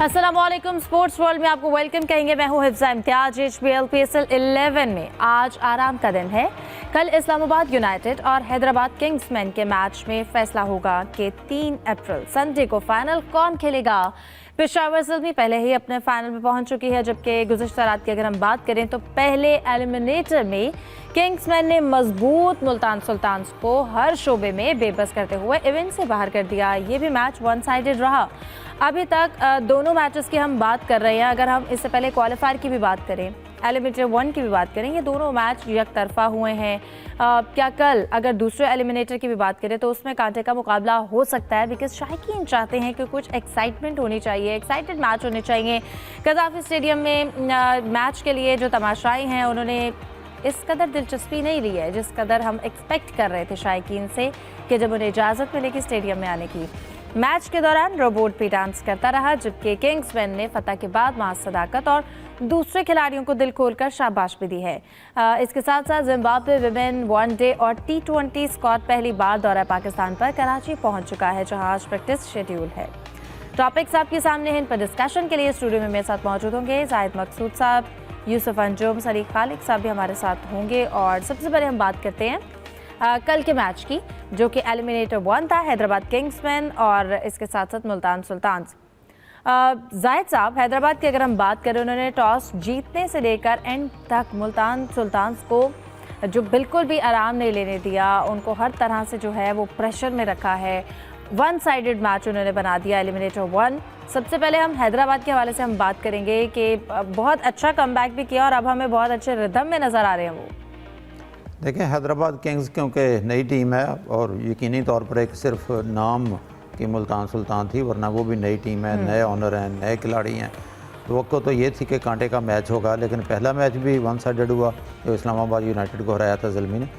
अस्सलामुअलैकुम। Sports world में आपको वेलकम कहेंगे। मैं हूं हिफ्ज़ा इम्तियाज। HBL PSL 11 में आज आराम का दिन है। कल इस्लामाबाद यूनाइटेड और हैदराबाद किंग्समैन के मैच में फैसला होगा कि 3 अप्रैल संडे को फाइनल कौन खेलेगा। पेशावर ज़ल्मी पहले ही अपने फाइनल में पहुंच चुकी है, जबकि गुज़िश्ता रात की अगर हम बात करें तो पहले एलिमिनेटर में किंग्समैन ने मजबूत मुल्तान सुल्तान्स को हर शोबे में बेबस करते हुए इवेंट से बाहर कर दिया। ये भी मैच वन साइडेड रहा। अभी तक दोनों मैचेस की हम बात कर रहे हैं। अगर हम इससे पहले क्वालिफायर की भी बात करें, एलिमिनेटर 1 की भी बात करें, ये दोनों मैच एक तरफा हुए हैं। क्या कल अगर दूसरे एलिमिनेटर की भी बात करें तो उसमें कांटे का मुकाबला हो सकता है, बिकॉज शायकीन चाहते हैं कि कुछ एक्साइटमेंट होनी चाहिए, एक्साइटेड मैच होने चाहिए। कज़ाफ़ी स्टेडियम में मैच के लिए जो तमाशाई हैं उन्होंने इस कदर दिलचस्पी नहीं ली है जिस कदर हम एक्सपेक्ट कर रहे थे शायकीन से कि जब उन्हें इजाज़त मिलेगी स्टेडियम में आने की। मैच के दौरान रोबोट भी डांस करता रहा, जबकि किंग्समैन ने फतह के बाद मां सदाकत और दूसरे खिलाड़ियों को दिल खोलकर शाबाश भी दी है। इसके साथ साथ जिम्बाब्वे विमेन वनडे और T20 स्क्वाड पहली बार दौरा पाकिस्तान पर कराची पहुंच चुका है, जहां आज प्रैक्टिस शेड्यूल है। टॉपिक्स आपके सामने हैं। इन पर डिस्कशन के लिए स्टूडियो में मेरे साथ मौजूद होंगे जाहिद मकसूद साहब, यूसुफ अंजुम, सलीक खालिक साहब भी हमारे साथ होंगे। और सबसे पहले हम बात करते हैं कल के मैच की, जो कि एलिमिनेटर 1 था, हैदराबाद किंग्समैन और इसके साथ साथ मुल्तान सुल्तान्स। जाहिद साहब, हैदराबाद की अगर हम बात करें, उन्होंने टॉस जीतने से लेकर एंड तक मुल्तान सुल्तान्स को जो बिल्कुल भी आराम नहीं लेने दिया, उनको हर तरह से जो है वो प्रेशर में रखा है। वन साइडेड मैच उन्होंने बना दिया एलिमिनेटर 1। सबसे पहले हम हैदराबाद के हवाले से हम बात करेंगे कि बहुत अच्छा कमबैक भी किया और अब हमें बहुत अच्छे रिदम में नज़र आ रहे हैं वो। देखें, हैदराबाद किंग्स क्योंकि नई टीम है और यकीनी तौर पर एक सिर्फ नाम की मुल्तान सुल्तान थी, वरना वो भी नई टीम है, नए ऑनर हैं, नए खिलाड़ी हैं। तो वक्त तो ये थी कि कांटे का मैच होगा, लेकिन पहला मैच भी वन साइडेड हुआ जो इस्लामाबाद यूनाइटेड को हराया था ज़ल्मी ने,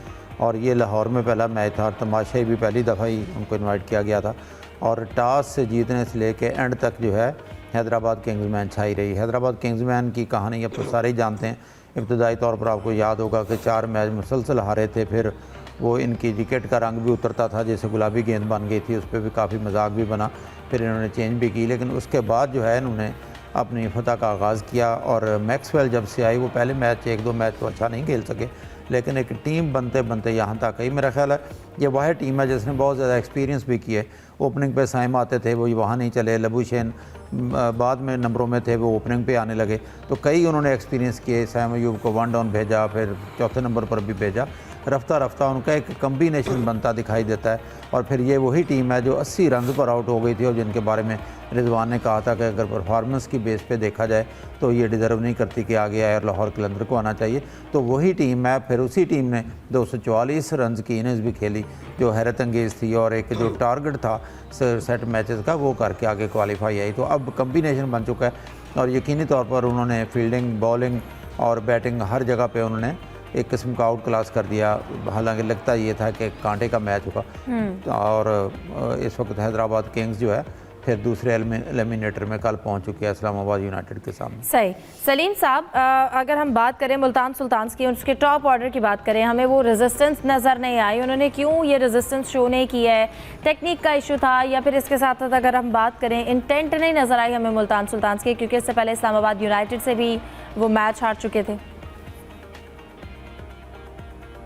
और ये लाहौर में पहला मैच था। तमाशाई भी पहली दफ़ा ही उनको इन्वाइट किया गया था और टॉस से जीतने से लेके एंड तक जो है हैदराबाद किंग्समैन छाई रही। हैदराबाद किंग्समैन की कहानी अब तो सारे ही जानते हैं। इब्तदाई तौर पर आपको याद होगा कि 4 मैच मुसलसल हारे थे, फिर वो इनकी विकेट का रंग भी उतरता था, जैसे गुलाबी गेंद बन गई थी, उस पर भी काफ़ी मजाक भी बना, फिर इन्होंने चेंज भी की। लेकिन उसके बाद जो है इन्होंने अपनी फतह का आगाज़ किया और मैक्सवेल जब से आई, वो पहले मैच 1-2 मैच तो अच्छा नहीं खेल सके, लेकिन एक टीम बनते बनते यहाँ तक आई। मेरा ख्याल है ये वह टीम है जिसने बहुत ज़्यादा एक्सपीरियंस भी किए। ओपनिंग पे साइम आते थे, वो वहाँ नहीं चले। लबूशेन बाद में नंबरों में थे, वो ओपनिंग पे आने लगे, तो कई उन्होंने एक्सपीरियंस किए। सैम अयूब को 1 डाउन भेजा, फिर चौथे नंबर पर भी भेजा। रफ्ता रफ्ता उनका एक कम्बिनेशन बनता दिखाई देता है और फिर ये वही टीम है जो 80 रन पर आउट हो गई थी और जिनके बारे में रिजवान ने कहा था कि अगर परफॉर्मेंस की बेस पे देखा जाए तो ये डिज़र्व नहीं करती कि आगे आए और लाहौर कलंदर को आना चाहिए। तो वही टीम है। फिर उसी टीम ने 244 रन की इनिंग्स भी खेली जो हैरत अंगेज़ थी, और एक जो टारगेट था सेट मैचेस का वो करके आगे क्वालिफाई आई। तो अब कम्बिनेशन बन चुका है और यकीनी तौर पर उन्होंने फील्डिंग, बॉलिंग और बैटिंग हर जगह पर उन्होंने एक किस्म का आउट क्लास कर दिया। हालांकि लगता ये था कि कांटे का मैच होगा और इस वक्त हैदराबाद किंग्स जो है फिर दूसरे एलिमिनेटर में कल पहुंच चुके हैं इस्लामाबाद यूनाइटेड के सामने। सही। सलीम साहब, अगर हम बात करें मुल्तान सुल्तान्स की, उसके टॉप ऑर्डर की बात करें, हमें वो रेजिस्टेंस नज़र नहीं आई। उन्होंने क्यों ये रेजिस्टेंस शो नहीं किया है? टेक्निक का इशू था या फिर इसके साथ साथ अगर हम बात करें इंटेंट नहीं नज़र आई हमें मुल्तान सुल्तान्स की, क्योंकि इससे पहले इस्लामाबाद यूनाइटेड से भी वो मैच हार चुके थे।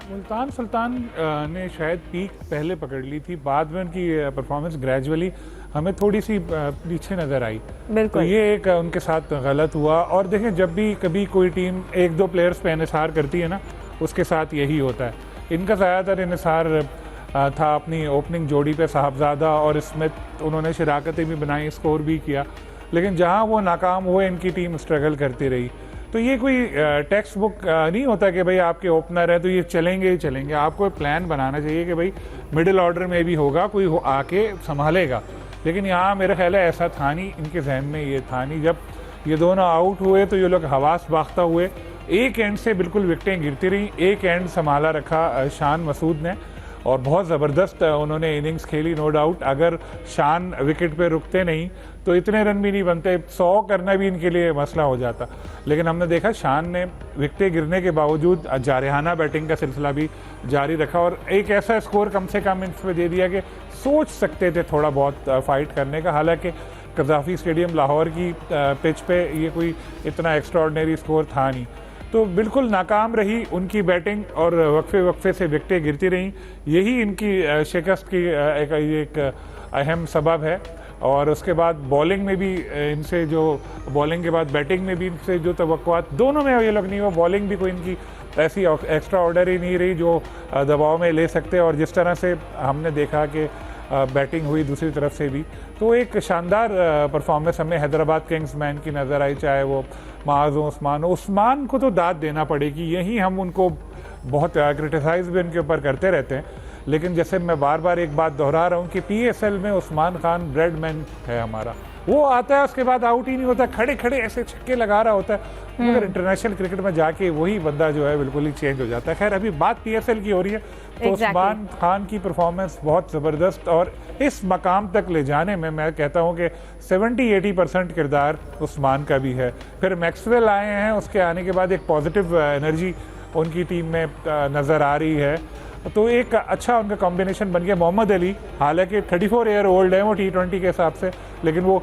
मुल्तान सुल्तान ने शायद पीक पहले पकड़ ली थी, बाद में उनकी परफॉर्मेंस ग्रेजुअली हमें थोड़ी सी पीछे नज़र आई। तो ये एक उनके साथ गलत हुआ। और देखें, जब भी कभी कोई टीम 1-2 प्लेयर्स पे इन्हिसार करती है ना, उसके साथ यही होता है। इनका ज़्यादातर इन्हिसार था अपनी ओपनिंग जोड़ी पे, साहबजादा और स्मिथ। उन्होंने शराकतें भी बनाई, स्कोर भी किया, लेकिन जहाँ वो नाकाम हुए इनकी टीम स्ट्रगल करती रही। तो ये कोई टेक्स्ट बुक नहीं होता कि भाई आपके ओपनर है तो ये चलेंगे ही चलेंगे। आपको प्लान बनाना चाहिए कि भाई मिडिल ऑर्डर में भी होगा, कोई आके संभालेगा। लेकिन यहाँ मेरा ख्याल है ऐसा था नहीं, इनके जहन में ये था नहीं। जब ये दोनों आउट हुए तो ये लोग हवास बाख्ता हुए। एक एंड से बिल्कुल विकटें गिरती रहीं, एक एंड संभाला रखा शान मसूद ने और बहुत ज़बरदस्त उन्होंने इनिंग्स खेली, नो डाउट। अगर शान विकेट पे रुकते नहीं तो इतने रन भी नहीं बनते, 100 करना भी इनके लिए मसला हो जाता। लेकिन हमने देखा शान ने विकेटें गिरने के बावजूद जारहाना बैटिंग का सिलसिला भी जारी रखा और एक ऐसा स्कोर कम से कम इस पर दे दिया कि सोच सकते थे थोड़ा बहुत फाइट करने का। हालांकि कज़ाफ़ी स्टेडियम लाहौर की पिच पे ये कोई इतना एक्स्ट्राऑर्डिनरी स्कोर था नहीं। तो बिल्कुल नाकाम रही उनकी बैटिंग और वक्फे वक्फे से विकेटें गिरती रहीं, यही इनकी शिकस्त की एक अहम सबब है। और उसके बाद बॉलिंग में भी इनसे जो बॉलिंग के बाद बैटिंग में भी इनसे जो तवक्कुआत दोनों में ये लोग नहीं हुआ, बॉलिंग भी कोई इनकी ऐसी एक्स्ट्रा ऑर्डनरी नहीं रही जो दबाव में ले सकते। और जिस तरह से हमने देखा कि बैटिंग हुई दूसरी तरफ से भी, तो एक शानदार परफॉर्मेंस हमें हैदराबाद किंग्स मैन की नज़र आई, चाहे वो माज उस्मान को तो दाद देना पड़ेगी। यही हम उनको बहुत क्रिटिसाइज़ भी उनके ऊपर करते रहते हैं, लेकिन जैसे मैं बार बार एक बात दोहरा रहा हूँ कि PSL में उस्मान खान ब्रेडमैन है हमारा। वो आता है उसके बाद आउट ही नहीं होता, खड़े खड़े ऐसे छक्के लगा रहा होता है, मगर इंटरनेशनल क्रिकेट में जाके वही बंदा जो है बिल्कुल ही चेंज हो जाता है। खैर अभी बात PSL की हो रही है, तो उस्मान खान की परफॉर्मेंस बहुत ज़बरदस्त, और इस मकाम तक ले जाने में मैं कहता हूँ कि 70-80% किरदार उस्मान का भी है। फिर मैक्सवेल आए हैं, उसके आने के बाद एक पॉजिटिव एनर्जी उनकी टीम में नज़र आ रही है, तो एक अच्छा उनका कॉम्बिनेशन बन गया। मोहम्मद अली हालांकि 34 ईयर ओल्ड है वो T20 के हिसाब से, लेकिन वो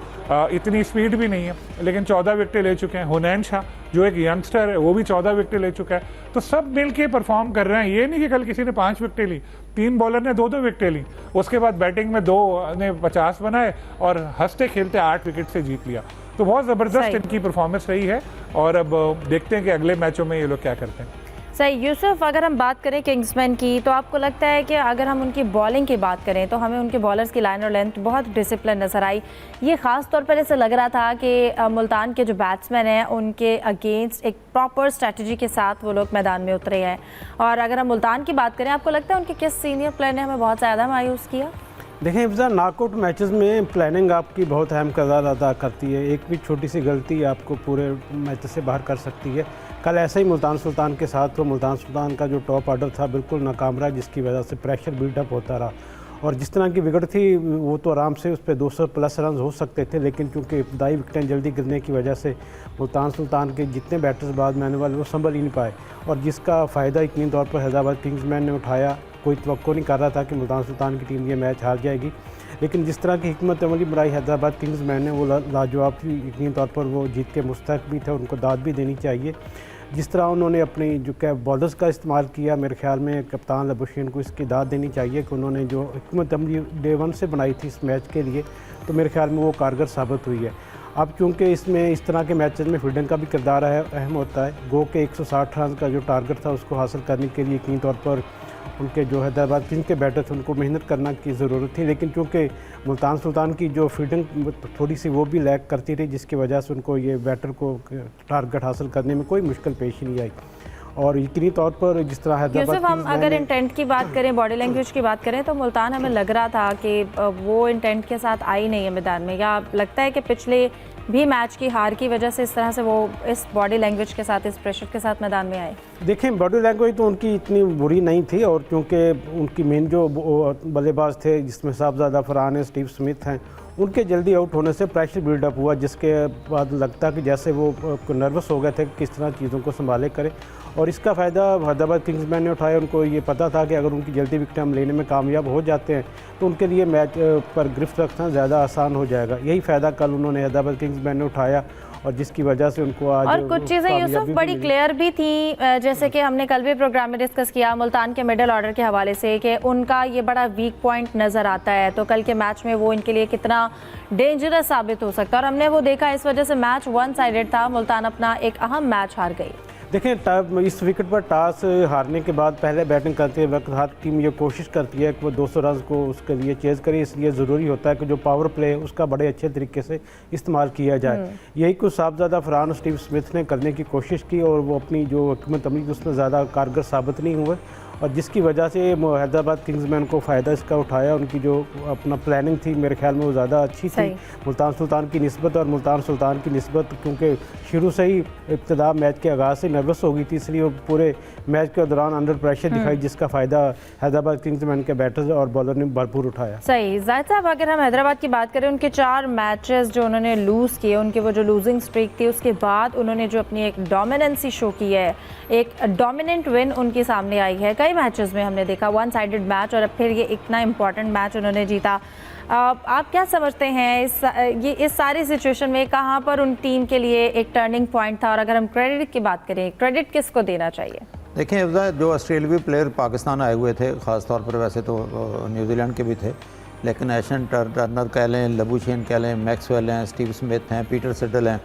इतनी स्पीड भी नहीं है, लेकिन 14 विकेटें ले चुके हैं। हुनैन शाह जो एक यंगस्टर है वो भी 14 विकेटें ले चुका है। तो सब मिल के परफॉर्म कर रहे हैं, ये नहीं कि कल किसी ने 5 विकेटें ली, 3 बॉलर ने 2-2 विकेटें ली, उसके बाद बैटिंग में 2 ने 50 बनाए और हंसते खेलते 8 विकेट से जीत लिया। तो बहुत ज़बरदस्त इनकी परफॉर्मेंस रही है, और अब देखते हैं कि अगले मैचों में ये लोग क्या करते हैं। सही यूसुफ, अगर हम बात करें किंग्समैन की, तो आपको लगता है कि अगर हम उनकी बॉलिंग की बात करें तो हमें उनके बॉलर्स की लाइन और लेंथ बहुत डिसिप्लिन नज़र आई। ये ख़ास तौर पर ऐसे लग रहा था कि मुल्तान के जो बैट्समैन हैं उनके अगेंस्ट एक प्रॉपर स्ट्रैटेजी के साथ वो लोग मैदान में उतरे हैं। और अगर हम मुल्तान की बात करें, आपको लगता है उनके किस सीनियर प्लेयर ने हमें बहुत ज़्यादा मायूस किया? देखें इफ्जा, नॉकआउट मैचेस में प्लानिंग आपकी बहुत अहम किरदार अदा करती है। एक भी छोटी सी गलती आपको पूरे मैच से बाहर कर सकती है। कल ऐसा ही मुल्तान सुल्तान के साथ, तो मुल्तान सुल्तान का जो टॉप ऑर्डर था बिल्कुल नाकाम रहा, जिसकी वजह से प्रेशर बिल्डअप होता रहा। और जिस तरह की विकेट थी वो तो आराम से उस पर 200+ रन हो सकते थे, लेकिन चूँकि इब्तदाई विकेटें जल्दी गिरने की वजह से मुल्तान सुल्तान के जितने बैटर्स बाद में आने वाले वो संभल ही नहीं पाए, और जिसका फ़ायदा यकीनी तौर पर हैदराबाद किंग्समैन ने उठाया। कोई तवक्को नहीं कर रहा था कि मुल्तान सुल्तान की टीम ये मैच हार जाएगी, लेकिन जिस तरह की हिकमत अमली बनाई हैदराबाद किंग्समैन ने वो लाजवाब थी। यकीनी तौर पर वो जीत के मुस्तहक भी थे, उनको दाद भी देनी चाहिए। जिस तरह उन्होंने अपनी जो क्या बॉलर्स का इस्तेमाल किया, मेरे ख्याल में कप्तान लबुशेन को इसकी दाद देनी चाहिए कि उन्होंने जो हिकमत अमली डे 1 से बनाई थी इस मैच के लिए, तो मेरे ख्याल में वो कारगर साबित हुई है। अब चूँकि इसमें इस तरह के मैचेस में फील्डिंग का भी किरदार अहम होता है। गो के 160 रन का जो टारगेट था उसको हासिल करने के लिए यकीनी तौर पर उनके जो हैदराबाद किंग्स के बैटर थे उनको मेहनत करना की ज़रूरत थी, लेकिन चूँकि मुल्तान सुल्तान की जो फील्डिंग थोड़ी सी वो भी लैग करती रही, जिसकी वजह से उनको ये बैटर को टारगेट हासिल करने में कोई मुश्किल पेश ही नहीं आई। और यकीनी तौर पर जिस तरह हैदराबाद यूसुफ, हम अगर इंटेंट की बात करें, बॉडी लैंग्वेज की बात करें, तो मुल्तान हमें लग रहा था कि वो इंटेंट के साथ आई नहीं है मैदान में, या लगता है कि पिछले भी मैच की हार की वजह से इस तरह से वो इस बॉडी लैंग्वेज के साथ, इस प्रेशर के साथ मैदान में आए? देखें बॉडी लैंग्वेज तो उनकी इतनी बुरी नहीं थी, और क्योंकि उनकी मेन जो बल्लेबाज थे जिसमें साहबजादा फरहान है, स्टीव स्मिथ हैं, उनके जल्दी आउट होने से प्रेशर बिल्डअप हुआ, जिसके बाद लगता कि जैसे वो नर्वस हो गए थे किस तरह चीज़ों को संभाले करें। और इसका फ़ायदा हैदराबाद किंग्समैन ने उठाया। उनको ये पता था कि अगर उनकी जल्दी विकेट हम लेने में कामयाब हो जाते हैं तो उनके लिए मैच पर गिरफ्त रखना ज़्यादा आसान हो जाएगा। यही फ़ायदा कल उन्होंने हैदराबाद किंग्समैन ने उठाया, और जिसकी वजह से उनको आज और कुछ चीज़ें यूसुफ बड़ी क्लियर भी थी, जैसे कि हमने कल भी प्रोग्राम में डिस्कस किया मुल्तान के मिडल ऑर्डर के हवाले से कि उनका ये बड़ा वीक पॉइंट नज़र आता है, तो कल के मैच में वो इनके लिए कितना डेंजरस साबित हो सकता है, और हमने वो देखा। इस वजह से मैच 1 साइडेड था, मुल्तान अपना एक अहम मैच हार गई। देखें इस विकेट पर टॉस हारने के बाद पहले बैटिंग करते वक्त हर टीम ये कोशिश करती है कि वो 200 रन को उसके लिए चेज़ करे, इसलिए ज़रूरी होता है कि जो पावर प्ले है उसका बड़े अच्छे तरीके से इस्तेमाल किया जाए। यही कुछ साहबजादा फरहान और स्टीव स्मिथ ने करने की कोशिश की, और वो अपनी जो हिकमत अमली उसमें ज़्यादा कारगर साबित नहीं हुए, और जिसकी वजह से हैदराबाद किंग्समैन को फ़ायदा इसका उठाया। उनकी जो अपना प्लानिंग थी मेरे ख्याल में वो ज़्यादा अच्छी थी मुल्तान सुल्तान की निस्बत, और मुल्तान सुल्तान की निस्बत क्योंकि शुरू से ही इब्तिदा मैच के आगाज़ से नर्वस हो गई थी, इसलिए वो पूरे मैच के दौरान अंडर प्रेशर दिखाई, जिसका फ़ायदा हैदराबाद किंग्समैन के बैटर्स और बॉलर ने भरपूर उठाया। सही। जाहिद साहब, अगर हम हैदराबाद की बात करें, उनके 4 मैचेस जो उन्होंने लूज़ किए, उनकी वो जो लूजिंग स्ट्रीक थी, उसके बाद उन्होंने जो अपनी एक डोमिनेंसी शो की है, एक डोमिनेंट विन उनके सामने आई है। कई मैचेस में हमने देखा वन साइडेड मैच, और अब फिर ये इतना इम्पोर्टेंट मैच उन्होंने जीता। आप क्या समझते हैं इस सारी सिचुएशन में कहाँ पर उन टीम के लिए एक टर्निंग पॉइंट था? और अगर हम क्रेडिट की बात करें, क्रेडिट किसको देना चाहिए? देखिए अफजा, जो ऑस्ट्रेलियावी प्लेयर पाकिस्तान आए हुए थे, ख़ास तौर पर वैसे तो न्यूजीलैंड के भी थे, लेकिन एशन टर्नर कह लें, लबुशेन कह लें, मैक्सवेल हैं, स्टीव स्मिथ हैं, पीटर सिडल हैं,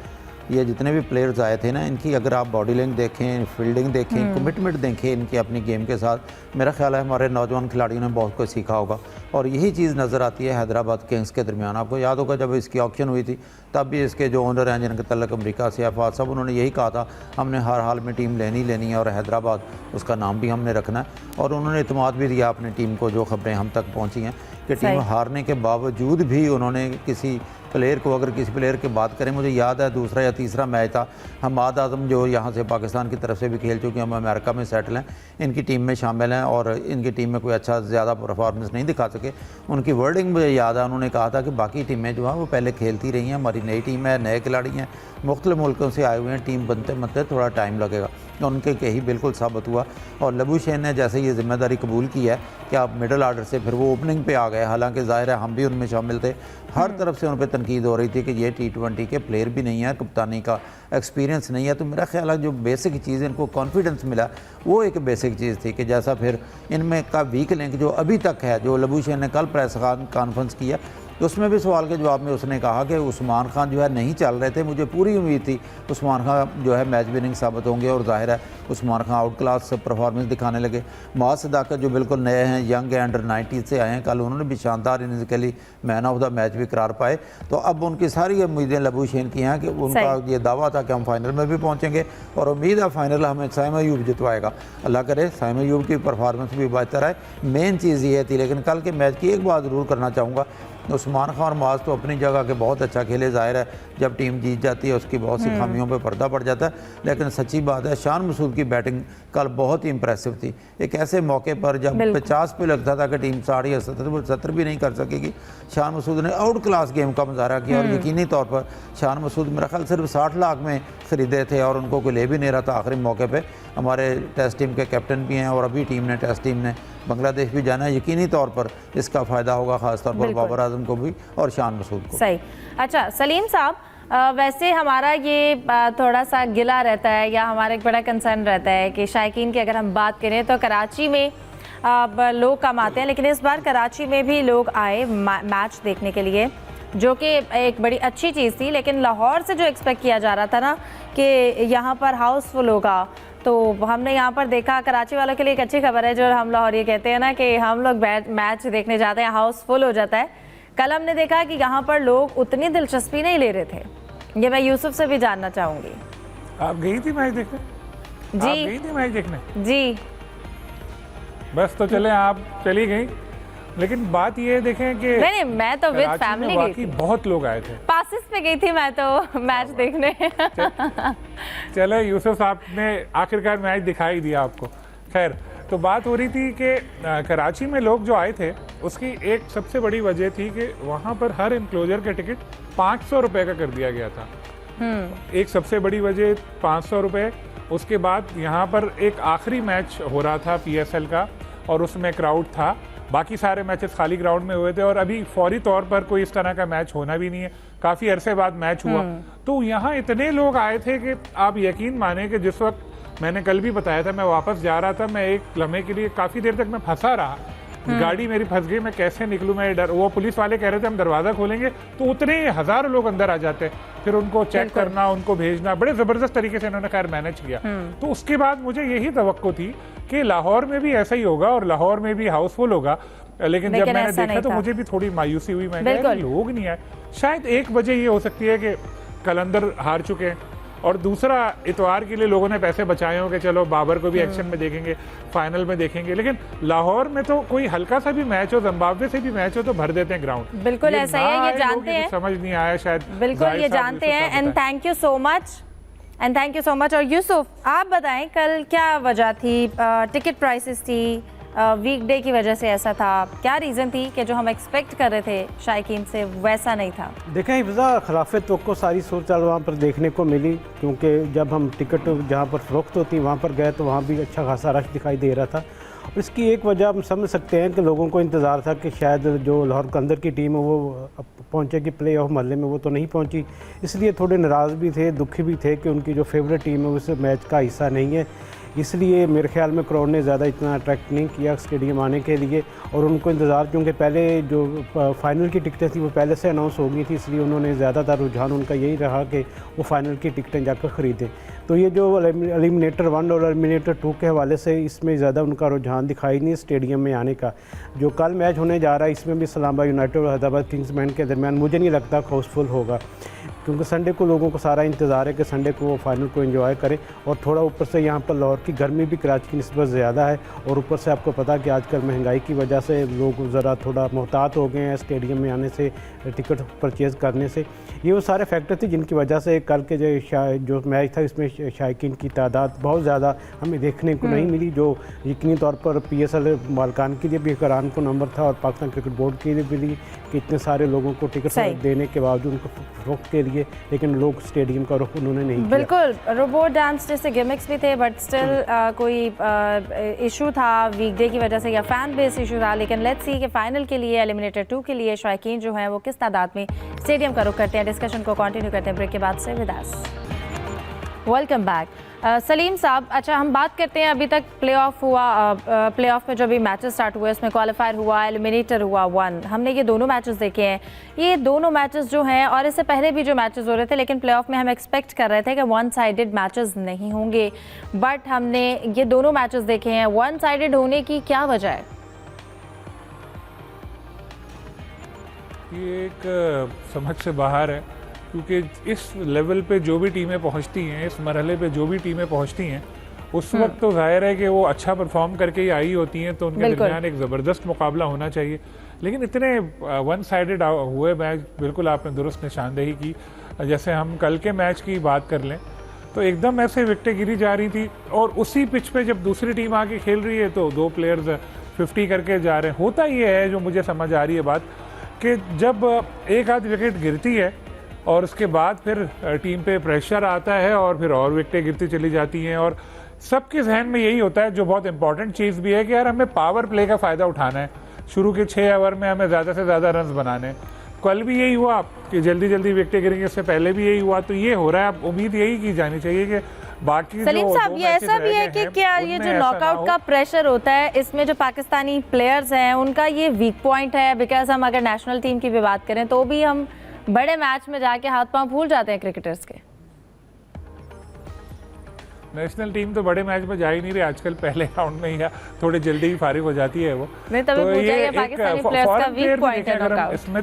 ये जितने भी प्लेयर्स आए थे ना, इनकी अगर आप बॉडी लैंग्वेज देखें, फील्डिंग देखें, कमिटमेंट देखें इनकी अपनी गेम के साथ, मेरा ख्याल है हमारे नौजवान खिलाड़ियों ने बहुत कुछ सीखा होगा। और यही चीज़ नज़र आती है हैदराबाद किंग्स के दरमियान। आपको याद होगा जब इसकी ऑक्शन हुई थी, तब भी इसके जो ओनर हैं जिनके तल्लक अमेरिका से अफवाद साहब, उन्होंने यही कहा था हमने हर हाल में टीम लेनी है और हैदराबाद उसका नाम भी हमने रखना है। और उन्होंने इत्मीनान भी दिया अपनी टीम को, जो खबरें हम तक पहुँची हैं कि टीम हारने के बावजूद भी उन्होंने किसी प्लेयर को, अगर किसी प्लेयर की बात करें, मुझे याद है दूसरा या तीसरा मैच था, हमाद आजम जो यहाँ से पाकिस्तान की तरफ से भी खेल चुके हैं, हम अमेरिका में सेटल हैं, इनकी टीम में शामिल हैं और इनकी टीम में कोई अच्छा ज़्यादा परफॉर्मेंस नहीं दिखा सके। उनकी वर्डिंग मुझे याद है, उन्होंने कहा था कि बाकी टीमें जो हैं वो पहले खेलती रही हैं, हमारी नई टीम है, नए खिलाड़ी हैं, मुख्तलिफ मुल्कों से आए हुए हैं, टीम बनते थोड़ा टाइम लगेगा। उनके कही बिल्कुल साबित हुआ। और लबुशेन ने जैसे ये जिम्मेदारी कबूल की है कि आप मिडल आर्डर से फिर वो ओपनिंग पे आ गए, हालांकि ज़ाहिर है हम भी उनमें शामिल थे, हर तरफ से उन पर तनकीद हो रही थी कि ये T20 के प्लेयर भी नहीं है, कप्तानी का एक्सपीरियंस नहीं है। तो मेरा ख्याल है जो बेसिक चीज़ इनको कॉन्फिडेंस मिला वो एक बेसिक चीज़ थी कि जैसा फिर इनमें का वीक लिंक जो अभी तक है, जो लबुशेन ने कल प्रेस कॉन्फ्रेंस किया, उसमें भी सवाल के जवाब में उसने कहा कि उस्मान खान जो है नहीं चल रहे थे, मुझे पूरी उम्मीद थी उस्मान खान जो है मैच विनिंग साबित होंगे, और जाहिर है Usman Khan out class performance दिखाने लगे। माज सदाकत जो बिल्कुल नए हैं, यंग है, अंडर 90 से आए हैं, कल उन्होंने भी शानदार इनिंग्स खेली, मैन ऑफ द मैच भी करार पाए। तो अब उनकी सारी उम्मीदें लबुशेन की हैं कि उनका ये दावा था कि हम फाइनल में भी पहुँचेंगे, और उम्मीद है फाइनल हमें साइम अयूब जितवाएगा। अल्लाह करे साइम अयूब की परफॉर्मेंस भी बेहतर है, मेन चीज़ ये थी। लेकिन कल के मैच की एक बात ज़रूर करना चाहूँगा, उस्मान खान और माज तो अपनी जगह के बहुत अच्छा खेले, ज़ाहिर है जब टीम जीत जाती है उसकी बहुत सी खामियों पे पर्दा पड़ जाता है, लेकिन सच्ची बात है शान मसूद की बैटिंग कल बहुत ही इंप्रेसिव थी। एक ऐसे मौके पर जब 50 पे लगता था कि टीम 60 या 70 भी नहीं कर सकेगी, शान मसूद ने आउट क्लास गेम का मुजाहरा किया। और यकीनी तौर पर शान मसूद मेरा ख्याल सिर्फ 60 लाख में ख़रीदे थे और उनको कोई ले भी नहीं रहा था आखिरी मौके पर। हमारे टेस्ट टीम के कैप्टन भी हैं और अभी टेस्ट टीम ने बांग्लादेश भी जाना है, यकीनी तौर पर इसका फ़ायदा होगा ख़ासतौर पर बाबर आजम को भी और शान मसूद को। सही। अच्छा सलीम साहब, वैसे हमारा ये थोड़ा सा गिला रहता है या हमारा एक बड़ा कंसर्न रहता है कि शायकीन की अगर हम बात करें तो कराची में लोग कम आते हैं, लेकिन इस बार कराची में भी लोग आए मैच देखने के लिए, जो कि एक बड़ी अच्छी चीज़ थी। लेकिन लाहौर से जो एक्सपेक्ट किया जा रहा था ना कि यहाँ पर हाउसफुल होगा, तो हमने यहाँ पर देखा कराची वालों के लिए एक अच्छी खबर है, जो हम लाहौर ये कहते हैं ना कि हम लोग मैच देखने जाते हैं हाउसफुल हो जाता है। कल हमने देखा कि यहाँ पर लोग उतनी दिलचस्पी नहीं ले रहे थे। ये मैं यूसुफ से भी जानना चाहूँगी। आप गई थी मैच देखने? जी आप गई थी मैच देखने? जी बस तो चले, आप चली गई, लेकिन बात ये देखें कि नहीं, मैं तो विद फैमिली गई थी, बहुत लोग आए थे। पासिस पे गई थी मैं तो मैच देखने। चले यूसुफ साहब ने आखिरकार मैच दिखाई दिया आपको। खैर, तो बात हो रही थी कि कराची में लोग जो आए थे उसकी एक सबसे बड़ी वजह थी कि वहाँ पर हर एनक्लोजर का टिकट 500 रुपये का कर दिया गया था। एक सबसे बड़ी वजह 500 रुपये। उसके बाद यहाँ पर एक आखिरी मैच हो रहा था PSL का और उसमें क्राउड था, बाकी सारे मैचेस खाली ग्राउंड में हुए थे और अभी फौरी तौर पर कोई इस तरह का मैच होना भी नहीं है, काफ़ी अरसे बाद मैच हुआ। तो यहाँ इतने लोग आए थे कि आप यकीन माने कि जिस वक्त मैंने कल भी बताया था मैं वापस जा रहा था, मैं एक लम्हे के लिए काफ़ी देर तक मैं फंसा रहा, गाड़ी मेरी फंस गई, मैं कैसे निकलूँ, मैं डर। वो पुलिस वाले कह रहे थे हम दरवाज़ा खोलेंगे, तो उतने हज़ारों लोग अंदर आ जाते, फिर उनको चेक करना, उनको भेजना, बड़े ज़बरदस्त तरीके से इन्होंने खैर मैनेज किया। तो उसके बाद मुझे यही तवक्को थी कि लाहौर में भी ऐसा ही होगा और लाहौर में भी हाउसफुल होगा, लेकिन जब मैंने देखा तो मुझे भी थोड़ी मायूसी हुई। मैंने लोग नहीं आए। शायद एक वजह ये हो सकती है कि कलंदर हार चुके हैं, और दूसरा इतवार के लिए लोगों ने पैसे बचाए हो कि चलो बाबर को भी एक्शन में देखेंगे, फाइनल में देखेंगे। लेकिन लाहौर में तो कोई हल्का सा भी मैच हो, जिम्बाब्वे से भी मैच हो, तो भर देते हैं ग्राउंड। बिल्कुल ऐसा ही है, ये जानते हैं, समझ नहीं आया शायद। बिल्कुल ये जानते हैं। And thank you so much. और यूसुफ आप बताएं कल क्या वजह थी? टिकट प्राइसेस थी, वीकडे की वजह से ऐसा था, क्या रीज़न थी कि जो हम एक्सपेक्ट कर रहे थे शायकीन से वैसा नहीं था? देखें हिफ्ज़ा, खिलाफ़त तो सारी सूरत चाल वहाँ पर देखने को मिली, क्योंकि जब हम टिकट जहाँ पर फ़रोख्त होती वहाँ पर गए तो वहाँ भी अच्छा खासा रश दिखाई दे रहा था। और इसकी एक वजह हम समझ सकते हैं कि लोगों को इंतज़ार था कि शायद जो लाहौर के अंदर की टीम है वो पहुँचेगी प्ले ऑफ मरहले में, वो तो नहीं पहुँची, इसलिए थोड़े नाराज़ भी थे, दुखी भी थे कि उनकी जो फेवरेट टीम है उस मैच का हिस्सा नहीं है। इसलिए मेरे ख्याल में क्राउड ने ज़्यादा इतना अट्रैक्ट नहीं किया स्टेडियम आने के लिए, और उनको इंतज़ार, क्योंकि पहले जो फाइनल की टिकटें थी वो पहले से अनाउंस हो गई थी, इसलिए उन्होंने ज़्यादातर रुझान उनका यही रहा कि वो फाइनल की टिकटें जाकर ख़रीदें। तो ये जो एलिमिनेटर 1 और एलिमिनेटर 2 के हवाले से इसमें ज़्यादा उनका रुझान दिखाई नहीं स्टेडियम में आने का। जो कल मैच होने जा रहा है इसमें भी इस्लामाबाद यूनाइटेड और हैदराबाद किंग्समैन के दरमियान मुझे नहीं लगता हाउसफुल होगा, क्योंकि संडे को लोगों को सारा इंतज़ार है कि संडे को वो फाइनल को एंजॉय करें। और थोड़ा ऊपर से यहाँ पर लाहौर की गर्मी भी कराची की निस्बत ज़्यादा है, और ऊपर से आपको पता कि आजकल महंगाई की वजह से लोग ज़रा थोड़ा मोहतात हो गए हैं स्टेडियम में आने से, टिकट परचेज़ करने से। ये वो सारे फैक्टर थे जिनकी वजह से कल के जो मैच था इसमें शायकीन की तादाद बहुत ज़्यादा हमें देखने को नहीं मिली, जो यकीनी तौर पर PSL मालकान के लिए भी एक हैरान को नंबर था और पाकिस्तान क्रिकेट बोर्ड के लिए भी कि इतने सारे लोगों को टिकट देने के बावजूद उनको फ़रोख्त के लिए, लेकिन लोग स्टेडियम का रुख उन्होंने नहीं किया। बिल्कुल, रोबोट डांस जैसे गिमिक्स भी थे, बट स्टिल कोई इशू था वीकडे की वजह से या फैन बेस इशू था। लेकिन लेट्स सी कि फाइनल के लिए एलिमिनेटर 2 के लिए शायकीन जो है वो किस तादाद में स्टेडियम का रुख करते हैं। डिस्कशन को कंटिन्यू करते हैं ब्रेक के बाद से with us. Welcome back. Salim साहब, अच्छा हम बात करते हैं, अभी तक प्लेऑफ हुआ, प्लेऑफ में जो भी मैचेस स्टार्ट हुए उसमें क्वालिफायर हुआ, एलिमिनेटर हुआ 1, हमने ये दोनों मैचेस देखे हैं। ये दोनों मैचेस जो हैं, और इससे पहले भी जो मैचेस हो रहे थे, लेकिन प्लेऑफ में हम एक्सपेक्ट कर रहे थे कि वन साइडेड मैचेस नहीं होंगे, बट हमने ये दोनों मैचेस देखे हैं। वन साइडेड होने की क्या वजह है? ये एक समझ से बाहर है, क्योंकि इस लेवल पे जो भी टीमें पहुंचती हैं, इस मरहले पे जो भी टीमें पहुंचती हैं, उस वक्त तो जाहिर है कि वो अच्छा परफॉर्म करके ही आई होती हैं, तो उनके दरमियान एक ज़बरदस्त मुकाबला होना चाहिए। लेकिन इतने वन साइडेड हुए मैच, बिल्कुल आपने दुरुस्त निशानदेही की। जैसे हम कल के मैच की बात कर लें तो एकदम ऐसे विकेटें गिरी जा रही थी, और उसी पिच पे जब दूसरी टीम आके खेल रही है तो दो प्लेयर्स 50 करके जा रहे हैं। होता ये है, जो मुझे समझ आ रही है बात, कि जब एक आध विकेट गिरती है और उसके बाद फिर टीम पे प्रेशर आता है और फिर और विकेटें गिरती चली जाती हैं, और सबके जहन में यही होता है, जो बहुत इंपॉर्टेंट चीज़ भी है, कि यार हमें पावर प्ले का फ़ायदा उठाना है, शुरू के 6 ओवर में हमें ज़्यादा से ज़्यादा रन बनाने हैं। कल भी यही हुआ कि जल्दी जल्दी विकेटें गिरेंगे, इससे पहले भी यही हुआ, तो ये हो रहा है। अब उम्मीद यही की जानी चाहिए कि बाकी सलीम साहब, ये ऐसा भी है कि क्या ये जो नॉकआउट का प्रेशर होता है, इसमें जो पाकिस्तानी प्लेयर्स हैं उनका ये वीक पॉइंट है? बिकॉज हम अगर नेशनल टीम की भी बात करें तो भी हम बड़े मैच में जाके हाथ पांव फूल जाते हैं क्रिकेटर्स के। नेशनल टीम तो बड़े मैच में जा ही नहीं रही आजकल, पहले राउंड में ही थोड़ी जल्दी ही फारिग हो जाती है वो। नहीं, तभी पूछा कि पाकिस्तानी प्लेयर्स का वीक पॉइंट है नॉकआउट। इसमें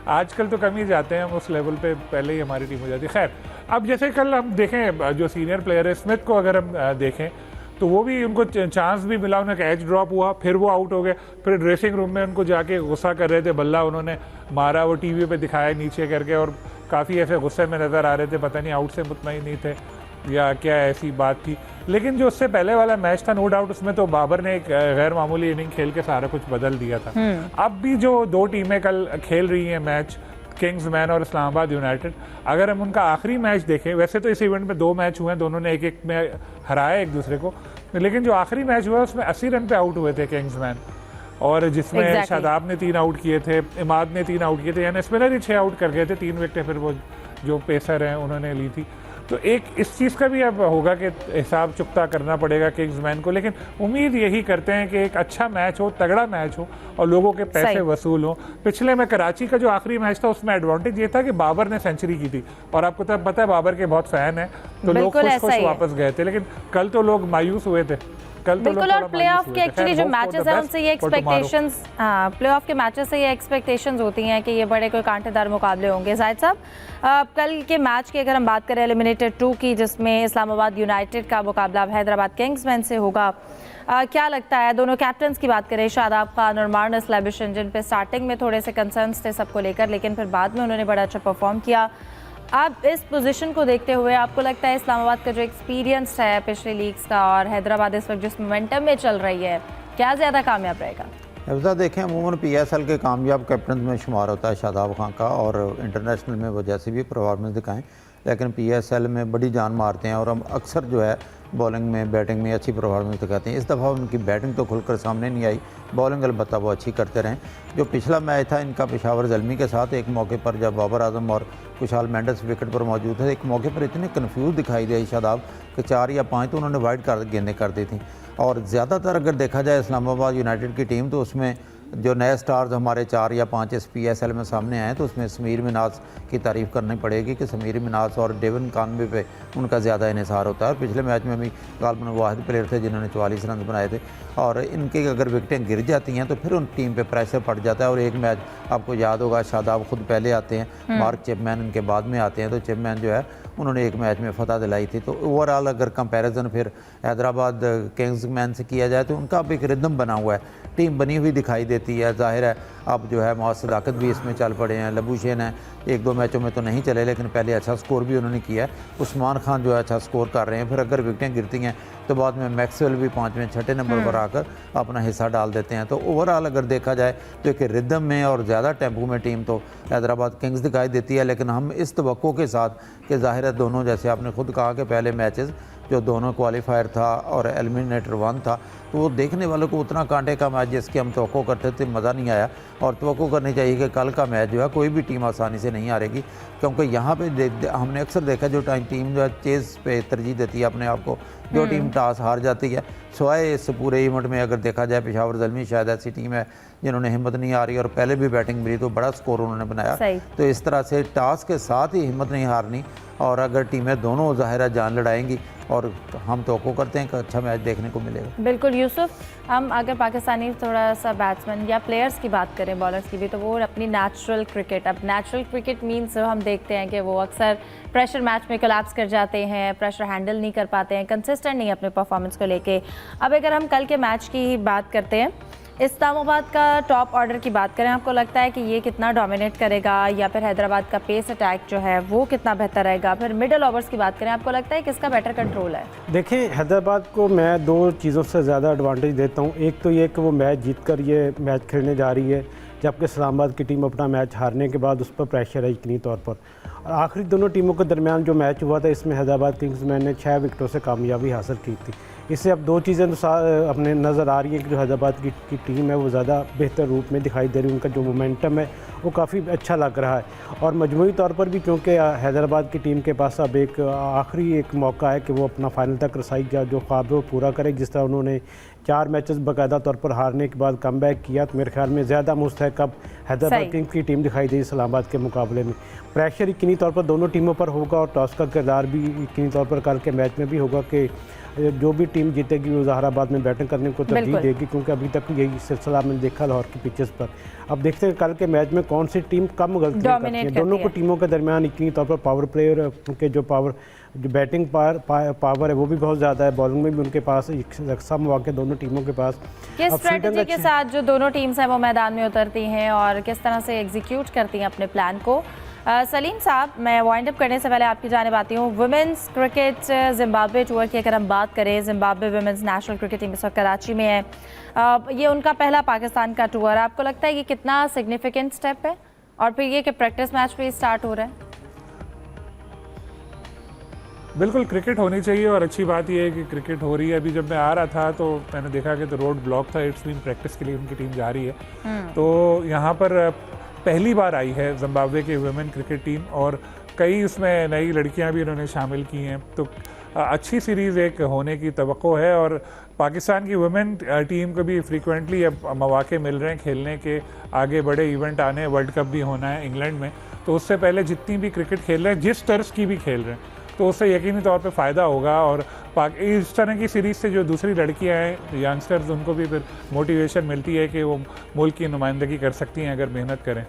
आजकल तो कम ही जाते हैं हम उस लेवल पे, पहले ही हमारी टीम हो जाती है। खैर, अब जैसे कल हम देखें जो सीनियर प्लेयर है स्मिथ को अगर हम देखें तो वो भी, उनको चांस भी मिला, उन्हें कैच ड्रॉप हुआ, फिर वो आउट हो गए, फिर ड्रेसिंग रूम में उनको जाके गुस्सा कर रहे थे, बल्ला उन्होंने मारा, वो टीवी पे दिखाया नीचे करके, और काफ़ी ऐसे गुस्से में नज़र आ रहे थे, पता नहीं आउट से मुतमईन नहीं थे या क्या ऐसी बात थी। लेकिन जो उससे पहले वाला मैच था, नो डाउट उसमें तो बाबर ने एक गैर मामूली इनिंग खेल के सारा कुछ बदल दिया था। अब भी जो दो टीमें कल खेल रही हैं मैच, किंग्समैन और इस्लामाबाद यूनाइटेड, अगर हम उनका आखिरी मैच देखें, वैसे तो इस इवेंट में 2 मैच हुए हैं, दोनों ने एक में हराया एक दूसरे को, लेकिन जो आखिरी मैच हुआ उसमें 80 रन पे आउट हुए थे किंग्समैन, और जिसमें शादाब ने 3 आउट किए थे, इमाद ने 3 आउट किए थे, यानी स्पिनर ही 6 आउट कर गए थे, 3 विकेटें फिर वो जो पेसर हैं उन्होंने ली थी। तो एक इस चीज़ का भी अब होगा कि हिसाब चुकता करना पड़ेगा किंग्समैन को, लेकिन उम्मीद यही करते हैं कि एक अच्छा मैच हो, तगड़ा मैच हो, और लोगों के पैसे वसूल हो। पिछले में कराची का जो आखिरी मैच था उसमें एडवांटेज ये था कि बाबर ने सेंचुरी की थी, और आपको तब पता है बाबर के बहुत फैन हैं, तो लोग खुश वापस गए थे, लेकिन कल तो लोग मायूस हुए थे। बिल्कुल, और प्लेऑफ के एक्चुअली जो मैचेस हैं उनसे ये एक्सपेक्टेशंस, प्लेऑफ के मैचेस से ये एक्सपेक्टेशंस होती हैं कि ये बड़े कोई कांटेदार मुकाबले होंगे। जाहिद साहब, कल के मैच की अगर हम बात करें एलिमिनेटर 2 की, जिसमें इस्लामाबाद यूनाइटेड का मुकाबला हैदराबाद किंग्समैन से होगा, क्या लगता है? दोनों कैप्टन्स की बात करें, शादाब खान और मार्नस लेबिशन, जिन पे स्टार्टिंग में थोड़े से कंसर्न्स थे सबको लेकर, लेकिन फिर बाद में उन्होंने बड़ा अच्छा परफॉर्म किया। अब इस पोजीशन को देखते हुए आपको लगता है इस्लामाबाद का जो एक्सपीरियंस है पिछले लीग्स का, और हैदराबाद इस वक्त जिस मोमेंटम में चल रही है, क्या ज़्यादा कामयाब रहेगा? हफ्जा देखें, अमूमन PSL के कामयाब कैप्टन में शुमार होता है शादाब खान का, और इंटरनेशनल में वो जैसी भी परफॉर्मेंस दिखाएं, लेकिन PSL में बड़ी जान मारते हैं और हम अक्सर जो है बॉलिंग में बैटिंग में अच्छी परफॉर्मेंस दिखाते हैं। इस दफ़ा उनकी बैटिंग तो खुलकर सामने नहीं आई, बॉलिंग अलबत्ता वो अच्छी करते रहें। जो पिछला मैच था इनका पेशावर ज़ल्मी के साथ, एक मौके पर जब बाबर आजम और खुशहाल मेंडिस विकेट पर मौजूद थे, एक मौके पर इतने कन्फ्यूज़ दिखाई दिए शादाब कि 4 या 5 तो उन्होंने वाइड गेंदें कर दी थी। और ज़्यादातर अगर देखा जाए इस्लामाबाद यूनाइटेड की टीम, तो उसमें जो नए स्टार्स हमारे 4 या 5 इस PSL में सामने आए, तो उसमें समीर मिनाज की तारीफ़ करनी पड़ेगी कि समीर मिनाज और डेवन कानवे पे उनका ज़्यादा इन्हिसार होता है। और पिछले मैच में भी गालबन वाहिद प्लेयर थे जिन्होंने 44 रन बनाए थे, और इनके अगर विकेटें गिर जाती हैं तो फिर उन टीम पे प्रेशर पड़ जाता है। और एक मैच आपको याद होगा, शादाब खुद पहले आते हैं, मार्क चैपमैन उनके बाद में आते हैं, तो चैपमैन जो है उन्होंने एक मैच में फतह दिलाई थी। तो ओवरऑल अगर कंपैरिजन फिर हैदराबाद किंग्समैन से किया जाए तो उनका अब एक रिदम बना हुआ है, टीम बनी हुई दिखाई देती है। ज़ाहिर है अब जो है मोहम्मद सदाकत भी इसमें चल पड़े हैं, लबूशेन है, 1-2 मैचों में तो नहीं चले लेकिन पहले अच्छा स्कोर भी उन्होंने किया है। उस्मान खान जो है अच्छा स्कोर कर रहे हैं। फिर अगर विकेटें गिरती हैं तो बाद में मैक्सवेल भी 5वें 6ठे नंबर पर आकर अपना हिस्सा डाल देते हैं। तो ओवरऑल अगर देखा जाए तो एक रिदम में और ज़्यादा टेम्पो में टीम तो हैदराबाद किंग्स दिखाई देती है। लेकिन हम इस तवक्को के साथ कि ज़ाहिर है दोनों, जैसे आपने खुद कहा कि पहले मैचेस जो दोनों क्वालिफायर था और एलिमिनेटर 1 था, तो वो देखने वालों को उतना कांटे का मैच जिसकी हम तवक्को करते थे मज़ा नहीं आया। और तवक्को करनी चाहिए कि कल का मैच जो है कोई भी टीम आसानी से नहीं हारेगी, क्योंकि यहाँ पे हमने अक्सर देखा जो टीम जो है चेज़ पे तरजीह देती है अपने आप को, जो टीम टॉस हार जाती है, सिवाय इस पूरे इवेंट में अगर देखा जाए पेशावर ज़ल्मी शायद ऐसी टीम है जिन्होंने हिम्मत नहीं हारी और पहले भी बैटिंग मिली तो बड़ा स्कोर उन्होंने बनाया। तो इस तरह से टॉस के साथ ही हिम्मत नहीं हारनी, और अगर टीमें दोनों ज़ाहिर जान लड़ाएंगी और हम तवक्को करते हैं कि अच्छा मैच देखने को मिलेगा। बिल्कुल यूसुफ, हम अगर पाकिस्तानी थोड़ा सा बैट्समैन या प्लेयर्स की बात करें, बॉलर्स की भी, तो वो अपनी नेचुरल क्रिकेट, अब नेचुरल क्रिकेट मीन्स हम देखते हैं कि वो अक्सर प्रेशर मैच में कोलैप्स कर जाते हैं, प्रेशर हैंडल नहीं कर पाते हैं, कंसिस्टेंट नहीं अपने परफॉर्मेंस को लेके। अब अगर हम कल के मैच की ही बात करते हैं, इस्लामाबाद का टॉप ऑर्डर की बात करें, आपको लगता है कि ये कितना डोमिनेट करेगा, या फिर हैदराबाद का पेस अटैक जो है वो कितना बेहतर रहेगा? फिर मिडल ओवर्स की बात करें, आपको लगता है किसका बेटर कंट्रोल है? देखिए, हैदराबाद को मैं 2 चीज़ों से ज़्यादा एडवांटेज देता हूँ। एक तो ये कि वो मैच जीतकर ये मैच खेलने जा रही है, जबकि इस्लामाबाद की टीम अपना मैच हारने के बाद उस पर प्रेशर है यकीनी तौर पर। और आखिरी दोनों टीमों के दरमियान जो मैच हुआ था, इसमें हैदराबाद किंग्समैन ने 6 विकेटों से कामयाबी हासिल की थी। इससे अब 2 चीज़ें तो अपने नज़र आ रही हैं कि जो हैदराबाद की टीम है वो ज़्यादा बेहतर रूप में दिखाई दे रही है, उनका जो मोमेंटम है वो काफ़ी अच्छा लग रहा है। और मजमूई तौर पर भी क्योंकि हैदराबाद की टीम के पास अब एक आखिरी एक मौका है कि वो अपना फाइनल तक रसाई का जो ख्वाब है वो पूरा करे। जिस तरह उन्होंने 4 मैचेस बाकायदा तौर पर हारने के बाद कमबैक किया, तो मेरे ख्याल में ज़्यादा मुस्तहक अब हैदराबाद किंग्स की टीम दिखाई दी इस्लामाबाद के मुकाबले में। प्रेशर यकीनी तौर पर दोनों टीमों पर होगा और टॉस का किरदार भी यकीनी तौर पर कल के मैच में भी होगा कि जो भी टीम जीतेगी वो ज़हाराबाद में बैटिंग करने को तरजीह देगी, क्योंकि अभी तक यही सिलसिला मैंने देखा लाहौर की पिचेस पर। अब देखते हैं कल के मैच में कौन सी टीम कम गलतियाँ करती है। दोनों को टीमों के दरमियान यकीनी तौर पर पावर प्लेयर के जो बैटिंग पावर है वो भी बहुत ज़्यादा है, बॉलिंग में भी उनके पास यकसा मौके दोनों टीमों के पास। किस स्ट्रेटजी के साथ जो दोनों टीम्स हैं वो मैदान में उतरती हैं और किस तरह से एग्जीक्यूट करती हैं अपने प्लान को? सलीम साहब, मैं वाइंड अप करने से पहले आपकी जानिब आती हूँ। वुमेंस क्रिकेट जिम्बाब्वे टूर की अगर हम बात करें, Zimbabwe women's national cricket team इस वक्त कराची में है। ये उनका पहला पाकिस्तान का टूर है। आपको लगता है कि कितना सिग्निफिकेंट स्टेप है? और फिर ये कि प्रैक्टिस मैच भी स्टार्ट हो रहा है। बिल्कुल क्रिकेट होनी चाहिए और अच्छी बात यह है कि क्रिकेट हो रही है। अभी जब मैं आ रहा था तो मैंने देखा कि तो रोड ब्लॉक था, इट्स मीन प्रैक्टिस के लिए उनकी टीम जा रही है। तो यहाँ पर पहली बार आई है जिम्बाब्वे की वुमेन क्रिकेट टीम और कई उसमें नई लड़कियां भी उन्होंने शामिल की हैं। तो अच्छी सीरीज़ एक होने की तवक्को है और पाकिस्तान की वुमेन टीम को भी फ्रीक्वेंटली अब मौके मिल रहे हैं खेलने के। आगे बड़े इवेंट आने हैं, वर्ल्ड कप भी होना है इंग्लैंड में, तो उससे पहले जितनी भी क्रिकेट खेल रहे हैं, जिस तर्ज की भी खेल रहे हैं, तो उससे यकीनी तौर पे फ़ायदा होगा। और इस तरह की सीरीज़ से जो दूसरी लड़कियां हैं, यंगस्टर्स, उनको भी फिर मोटिवेशन मिलती है कि वो मुल्क की नुमाइंदगी कर सकती हैं अगर मेहनत करें।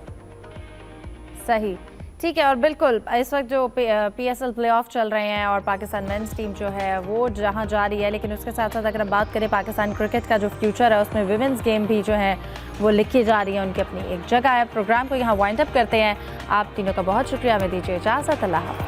सही, ठीक है। और बिल्कुल इस वक्त जो PSL प्लेऑफ चल रहे हैं और पाकिस्तान मेंस टीम जो है वो जहां जा रही है, लेकिन उसके साथ साथ अगर हम बात करें पाकिस्तान क्रिकेट का जो फ्यूचर है, उसमें विमेंस गेम भी जो है वो लिखी जा रही है, उनकी अपनी एक जगह है। प्रोग्राम को यहाँ वाइंड अप करते हैं। आप तीनों का बहुत शुक्रिया। मैं दीजिए इजाज़त। अल्लाह हाफ़िज़।